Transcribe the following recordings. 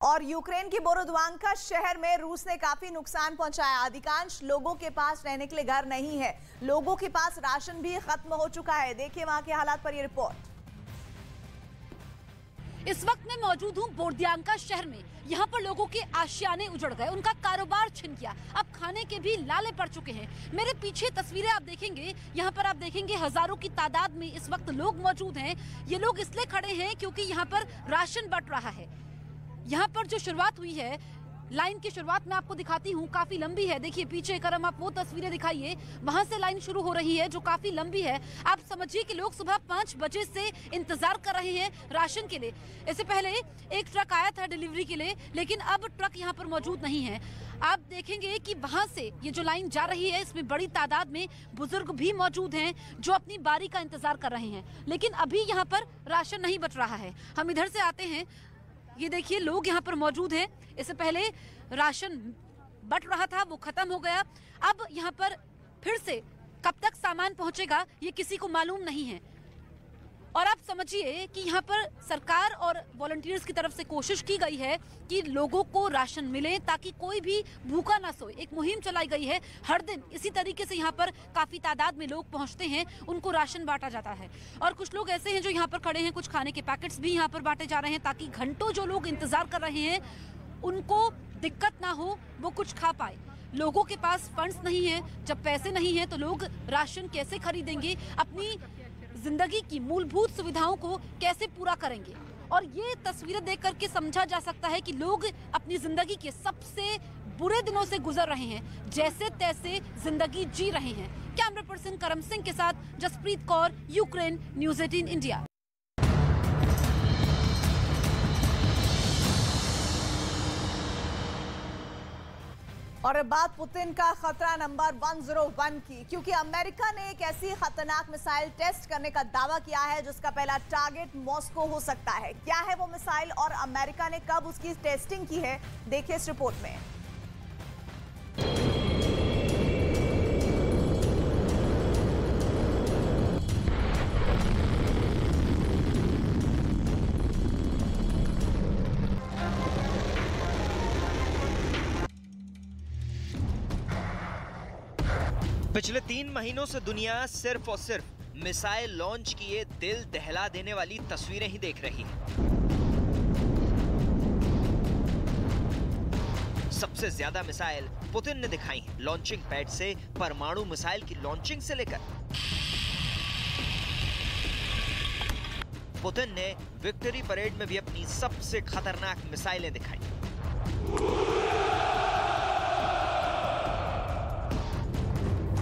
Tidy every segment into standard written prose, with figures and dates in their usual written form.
और यूक्रेन की बोरोद्वांका शहर में रूस ने काफी नुकसान पहुंचाया। अधिकांश लोगों के पास रहने के लिए घर नहीं है, लोगों के पास राशन भी खत्म हो चुका है। देखिए वहां के हालात पर ये रिपोर्ट। इस वक्त मैं मौजूद हूं बोरोद्वांका शहर में। यहाँ पर लोगों के आशियाने उजड़ गए, उनका कारोबार छिन गया, अब खाने के भी लाले पड़ चुके हैं। मेरे पीछे तस्वीरें आप देखेंगे, यहाँ पर आप देखेंगे हजारों की तादाद में इस वक्त लोग मौजूद हैं। ये लोग इसलिए खड़े हैं क्योंकि यहाँ पर राशन बंट रहा है। यहाँ पर जो शुरुआत हुई है, लाइन की शुरुआत मैं आपको दिखाती हूँ, काफी लंबी है। देखिए पीछे करम आप वो तस्वीरें दिखाइए, वहां से लाइन शुरू हो रही है जो काफी लंबी है। आप समझिए कि लोग सुबह 5 बजे से इंतजार कर रहे हैं राशन के लिए। इससे पहले एक ट्रक आया था डिलीवरी के लिए, लेकिन अब ट्रक यहाँ पर मौजूद नहीं है। आप देखेंगे कि वहां से ये जो लाइन जा रही है, इसमें बड़ी तादाद में बुजुर्ग भी मौजूद हैं जो अपनी बारी का इंतजार कर रहे हैं, लेकिन अभी यहाँ पर राशन नहीं बच रहा है। हम इधर से आते हैं, ये देखिए लोग यहाँ पर मौजूद हैं। इससे पहले राशन बट रहा था, वो खत्म हो गया। अब यहाँ पर फिर से कब तक सामान पहुंचेगा ये किसी को मालूम नहीं है। और आप समझिए कि यहाँ पर सरकार और वॉलंटियर्स की तरफ से कोशिश की गई है कि लोगों को राशन मिले ताकि कोई भी भूखा ना सोए। एक मुहिम चलाई गई है, हर दिन इसी तरीके से यहाँ पर काफी तादाद में लोग पहुँचते हैं, उनको राशन बांटा जाता है। और कुछ लोग ऐसे हैं जो यहाँ पर खड़े हैं, कुछ खाने के पैकेट्स भी यहाँ पर बांटे जा रहे हैं ताकि घंटों जो लोग इंतजार कर रहे हैं उनको दिक्कत ना हो, वो कुछ खा पाए। लोगों के पास फंड्स नहीं है, जब पैसे नहीं है तो लोग राशन कैसे खरीदेंगे, अपनी जिंदगी की मूलभूत सुविधाओं को कैसे पूरा करेंगे। और ये तस्वीरें देख करके समझा जा सकता है कि लोग अपनी जिंदगी के सबसे बुरे दिनों से गुजर रहे हैं, जैसे तैसे जिंदगी जी रहे हैं। कैमरा पर्सन करम सिंह के साथ Jaspreet Kaur, Ukraine, news 18 India. और बात पुतिन का खतरा नंबर 101 की, क्योंकि अमेरिका ने एक ऐसी खतरनाक मिसाइल टेस्ट करने का दावा किया है जिसका पहला टारगेट मॉस्को हो सकता है। क्या है वो मिसाइल और अमेरिका ने कब उसकी टेस्टिंग की है, देखिए इस रिपोर्ट में। पिछले 3 महीनों से दुनिया सिर्फ और सिर्फ मिसाइल लॉन्च किए दिल दहला देने वाली तस्वीरें ही देख रही है। सबसे ज्यादा मिसाइल पुतिन ने दिखाई हैं, लॉन्चिंग पैड से परमाणु मिसाइल की लॉन्चिंग से लेकर पुतिन ने विक्ट्री परेड में भी अपनी सबसे खतरनाक मिसाइलें दिखाई।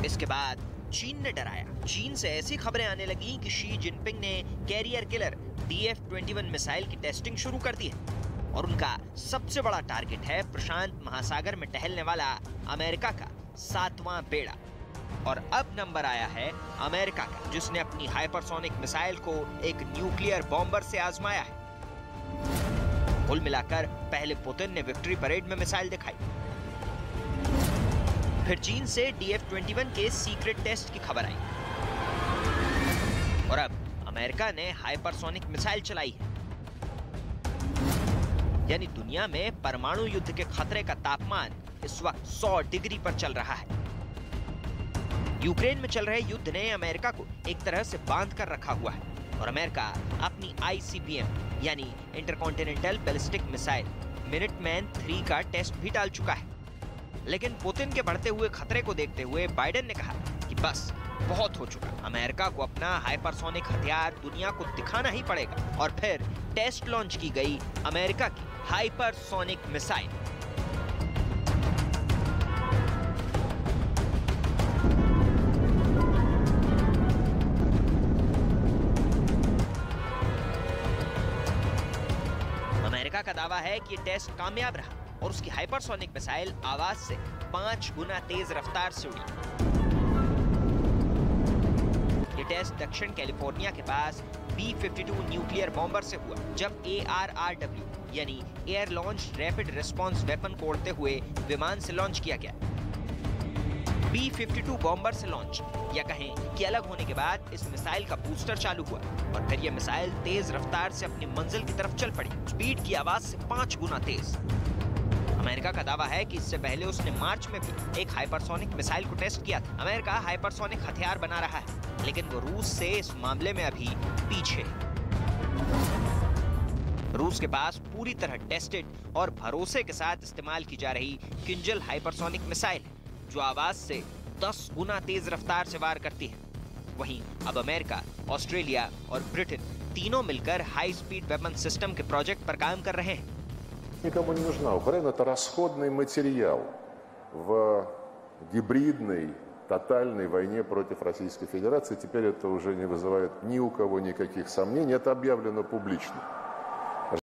इसके बाद चीन ने डराया। चीन से ऐसी खबरें आने लगी कि शी जिनपिंग ने कैरियर किलर DF-21 मिसाइल की टेस्टिंग शुरू कर दी है और उनका सबसे बड़ा टारगेट है प्रशांत महासागर में टहलने वाला अमेरिका का 7वां बेड़ा। और अब नंबर आया है अमेरिका का, जिसने अपनी हाइपरसोनिक मिसाइल को एक न्यूक्लियर बॉम्बर से आजमाया है। कुल मिलाकर पहले पुतिन ने विक्ट्री परेड में मिसाइल दिखाई, फिर चीन से DF-21 के सीक्रेट टेस्ट की खबर आई और अब अमेरिका ने हाइपरसोनिक मिसाइल चलाई है। यानी दुनिया में परमाणु युद्ध के खतरे का तापमान इस वक्त 100 डिग्री पर चल रहा है। यूक्रेन में चल रहे युद्ध ने अमेरिका को एक तरह से बांध कर रखा हुआ है और अमेरिका अपनी ICBM यानी इंटरकॉन्टिनेंटल बैलिस्टिक मिसाइल मिनटमैन 3 का टेस्ट भी डाल चुका है। लेकिन पुतिन के बढ़ते हुए खतरे को देखते हुए बाइडेन ने कहा कि बस बहुत हो चुका, अमेरिका को अपना हाइपरसोनिक हथियार दुनिया को दिखाना ही पड़ेगा। और फिर टेस्ट लॉन्च की गई अमेरिका की हाइपरसोनिक मिसाइल। अमेरिका का दावा है कि ये टेस्ट कामयाब रहा और उसकी हाइपरसोनिक मिसाइल आवाज से 5 गुना तेज रफ्तार से उड़ी। ये टेस्ट दक्षिण कैलिफोर्निया के पास B-52 न्यूक्लियर बॉम्बर से हुआ, जब ARRW यानी air launch rapid response weapon को उड़ते हुए विमान से लॉन्च किया गया। B-52 बॉम्बर से लॉन्च, या कहें कि अलग होने के बाद इस मिसाइल का बूस्टर चालू हुआ और फिर यह मिसाइल तेज रफ्तार से अपनी मंजिल की तरफ चल पड़ी, स्पीड की आवाज से 5 गुना तेज। अमेरिका का दावा है कि इससे पहले उसने मार्च में भी एक हाइपरसोनिक मिसाइल को टेस्ट किया था। अमेरिका हाइपरसोनिक हथियार बना रहा है, लेकिन वो रूस से इस मामले में अभी पीछे। रूस के पास पूरी तरह टेस्टेड और भरोसे के साथ इस्तेमाल की जा रही किंजल हाइपरसोनिक मिसाइल है, जो आवाज से 10 गुना तेज रफ्तार से वार करती है। वहीं अब अमेरिका, ऑस्ट्रेलिया और ब्रिटेन तीनों मिलकर हाई स्पीड वेपन सिस्टम के प्रोजेक्ट पर काम कर रहे हैं। Никому не нужна. Украина – это расходный материал в гибридной, тотальной войне против Российской Федерации. Теперь это уже не вызывает ни у кого никаких сомнений. Это объявлено публично.